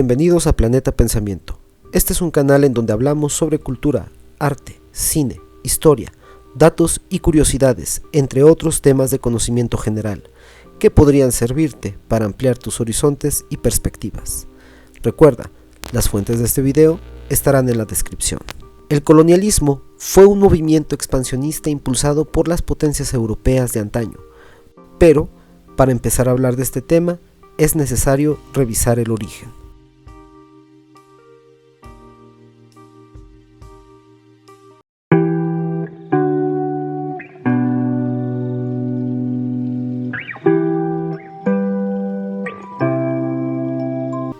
Bienvenidos a Planeta Pensamiento. Este es un canal en donde hablamos sobre cultura, arte, cine, historia, datos y curiosidades, entre otros temas de conocimiento general, que podrían servirte para ampliar tus horizontes y perspectivas. Recuerda, las fuentes de este video estarán en la descripción. El colonialismo fue un movimiento expansionista impulsado por las potencias europeas de antaño, pero para empezar a hablar de este tema es necesario revisar el origen.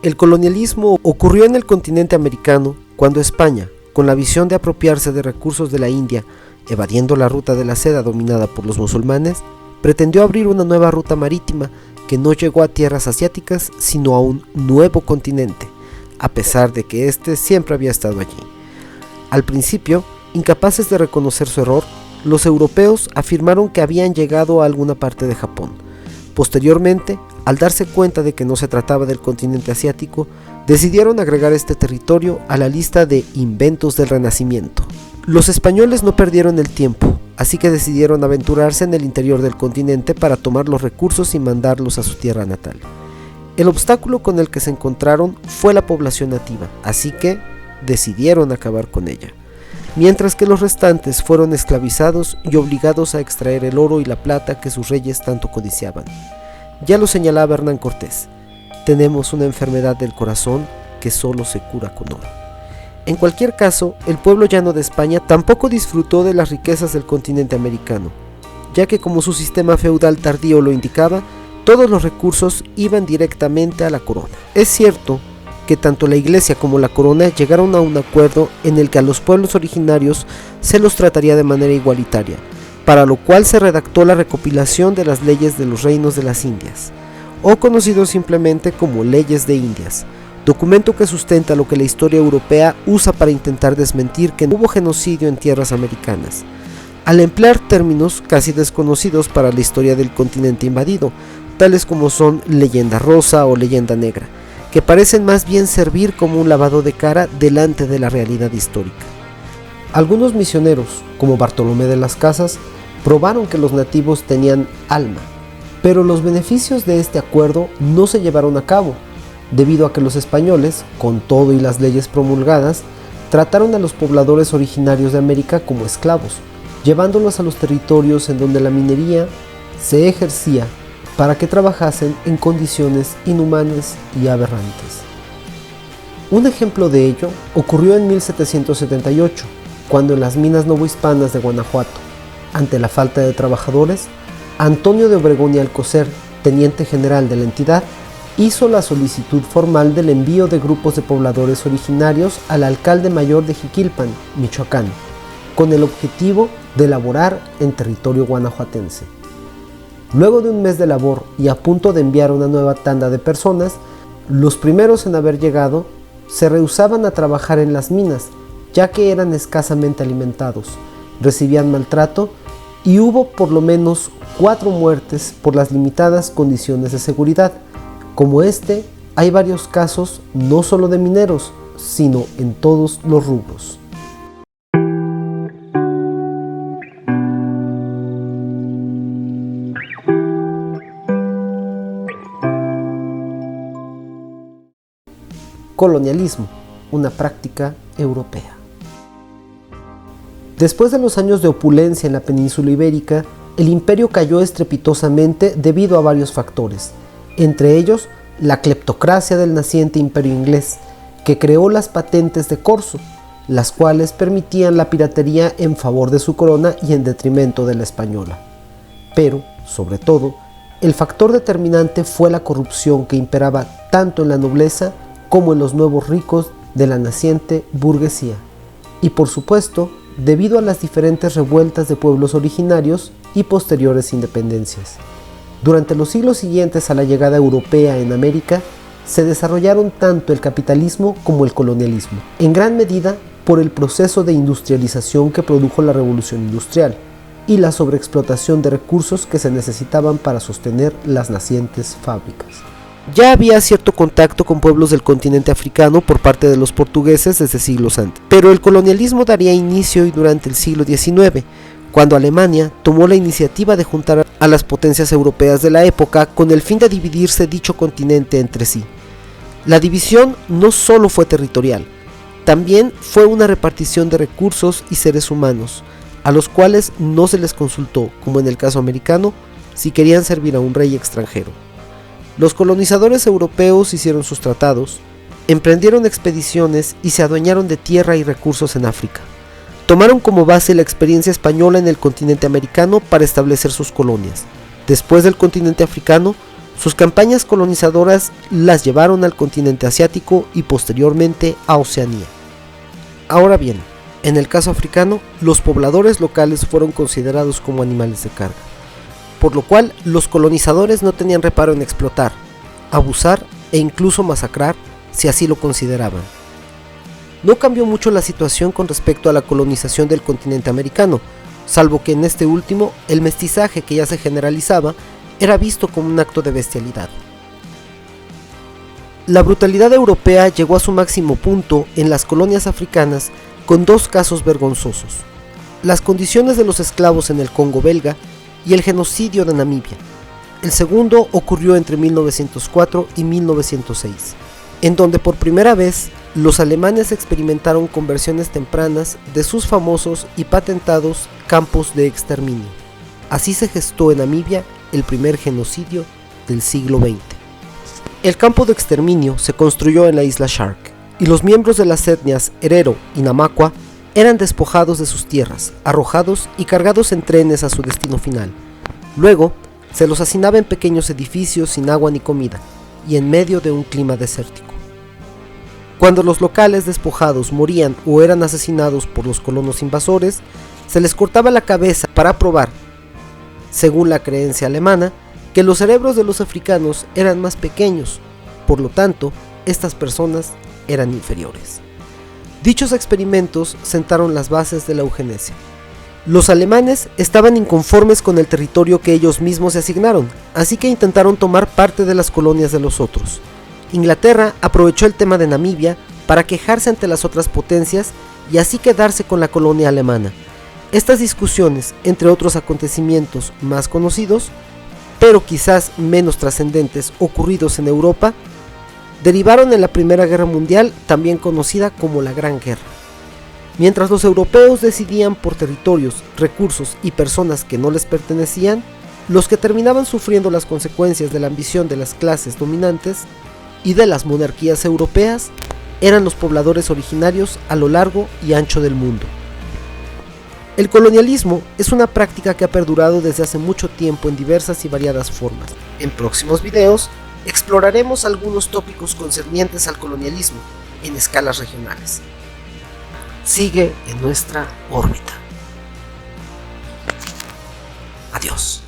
El colonialismo ocurrió en el continente americano cuando España, con la visión de apropiarse de recursos de la India, evadiendo la ruta de la seda dominada por los musulmanes, pretendió abrir una nueva ruta marítima que no llegó a tierras asiáticas sino a un nuevo continente, a pesar de que éste siempre había estado allí. Al principio, incapaces de reconocer su error, los europeos afirmaron que habían llegado a alguna parte de Japón. Posteriormente, al darse cuenta de que no se trataba del continente asiático, decidieron agregar este territorio a la lista de inventos del Renacimiento. Los españoles no perdieron el tiempo, así que decidieron aventurarse en el interior del continente para tomar los recursos y mandarlos a su tierra natal. El obstáculo con el que se encontraron fue la población nativa, así que decidieron acabar con ella, mientras que los restantes fueron esclavizados y obligados a extraer el oro y la plata que sus reyes tanto codiciaban. Ya lo señalaba Hernán Cortés, tenemos una enfermedad del corazón que solo se cura con oro. En cualquier caso, el pueblo llano de España tampoco disfrutó de las riquezas del continente americano, ya que como su sistema feudal tardío lo indicaba, todos los recursos iban directamente a la corona. Es cierto que tanto la iglesia como la corona llegaron a un acuerdo en el que a los pueblos originarios se los trataría de manera igualitaria, para lo cual se redactó la recopilación de las leyes de los reinos de las Indias, o conocido simplemente como Leyes de Indias, documento que sustenta lo que la historia europea usa para intentar desmentir que no hubo genocidio en tierras americanas, al emplear términos casi desconocidos para la historia del continente invadido, tales como son leyenda rosa o leyenda negra, que parecen más bien servir como un lavado de cara delante de la realidad histórica. Algunos misioneros, como Bartolomé de las Casas, probaron que los nativos tenían alma, pero los beneficios de este acuerdo no se llevaron a cabo, debido a que los españoles, con todo y las leyes promulgadas, trataron a los pobladores originarios de América como esclavos, llevándolos a los territorios en donde la minería se ejercía para que trabajasen en condiciones inhumanas y aberrantes. Un ejemplo de ello ocurrió en 1778, cuando en las minas novohispanas de Guanajuato, ante la falta de trabajadores, Antonio de Obregón y Alcocer, teniente general de la entidad, hizo la solicitud formal del envío de grupos de pobladores originarios al alcalde mayor de Jiquilpan, Michoacán, con el objetivo de laborar en territorio guanajuatense. Luego de un mes de labor y a punto de enviar una nueva tanda de personas, los primeros en haber llegado se rehusaban a trabajar en las minas, ya que eran escasamente alimentados, recibían maltrato y hubo por lo menos 4 muertes por las limitadas condiciones de seguridad. Como este, hay varios casos no solo de mineros, sino en todos los rubros. Colonialismo, una práctica europea. Después de los años de opulencia en la península ibérica, el imperio cayó estrepitosamente debido a varios factores, entre ellos la cleptocracia del naciente imperio inglés, que creó las patentes de corso, las cuales permitían la piratería en favor de su corona y en detrimento de la española. Pero, sobre todo, el factor determinante fue la corrupción que imperaba tanto en la nobleza como en los nuevos ricos de la naciente burguesía, y por supuesto, debido a las diferentes revueltas de pueblos originarios y posteriores independencias. Durante los siglos siguientes a la llegada europea en América, se desarrollaron tanto el capitalismo como el colonialismo, en gran medida por el proceso de industrialización que produjo la Revolución Industrial y la sobreexplotación de recursos que se necesitaban para sostener las nacientes fábricas. Ya había cierto contacto con pueblos del continente africano por parte de los portugueses desde siglos antes, pero el colonialismo daría inicio y durante el siglo XIX, cuando Alemania tomó la iniciativa de juntar a las potencias europeas de la época con el fin de dividirse dicho continente entre sí. La división no solo fue territorial, también fue una repartición de recursos y seres humanos, a los cuales no se les consultó, como en el caso americano, si querían servir a un rey extranjero. Los colonizadores europeos hicieron sus tratados, emprendieron expediciones y se adueñaron de tierra y recursos en África. Tomaron como base la experiencia española en el continente americano para establecer sus colonias. Después del continente africano, sus campañas colonizadoras las llevaron al continente asiático y posteriormente a Oceanía. Ahora bien, en el caso africano, los pobladores locales fueron considerados como animales de carga, por lo cual los colonizadores no tenían reparo en explotar, abusar e incluso masacrar si así lo consideraban. No cambió mucho la situación con respecto a la colonización del continente americano, salvo que en este último el mestizaje que ya se generalizaba era visto como un acto de bestialidad. La brutalidad europea llegó a su máximo punto en las colonias africanas con dos casos vergonzosos: las condiciones de los esclavos en el Congo belga y el genocidio de Namibia. El segundo ocurrió entre 1904 y 1906, en donde por primera vez los alemanes experimentaron conversiones tempranas de sus famosos y patentados campos de exterminio. Así se gestó en Namibia el primer genocidio del siglo XX. El campo de exterminio se construyó en la isla Shark, y los miembros de las etnias Herero y Namaqua eran despojados de sus tierras, arrojados y cargados en trenes a su destino final. Luego, se los hacinaba en pequeños edificios sin agua ni comida, y en medio de un clima desértico. Cuando los locales despojados morían o eran asesinados por los colonos invasores, se les cortaba la cabeza para probar, según la creencia alemana, que los cerebros de los africanos eran más pequeños, por lo tanto, estas personas eran inferiores. Dichos experimentos sentaron las bases de la eugenesia. Los alemanes estaban inconformes con el territorio que ellos mismos se asignaron, así que intentaron tomar parte de las colonias de los otros. Inglaterra aprovechó el tema de Namibia para quejarse ante las otras potencias y así quedarse con la colonia alemana. Estas discusiones, entre otros acontecimientos más conocidos, pero quizás menos trascendentes ocurridos en Europa, derivaron en la Primera Guerra Mundial, también conocida como la Gran Guerra. Mientras los europeos decidían por territorios, recursos y personas que no les pertenecían, los que terminaban sufriendo las consecuencias de la ambición de las clases dominantes y de las monarquías europeas eran los pobladores originarios a lo largo y ancho del mundo. El colonialismo es una práctica que ha perdurado desde hace mucho tiempo en diversas y variadas formas. En próximos videos exploraremos algunos tópicos concernientes al colonialismo en escalas regionales. Sigue en nuestra órbita. Adiós.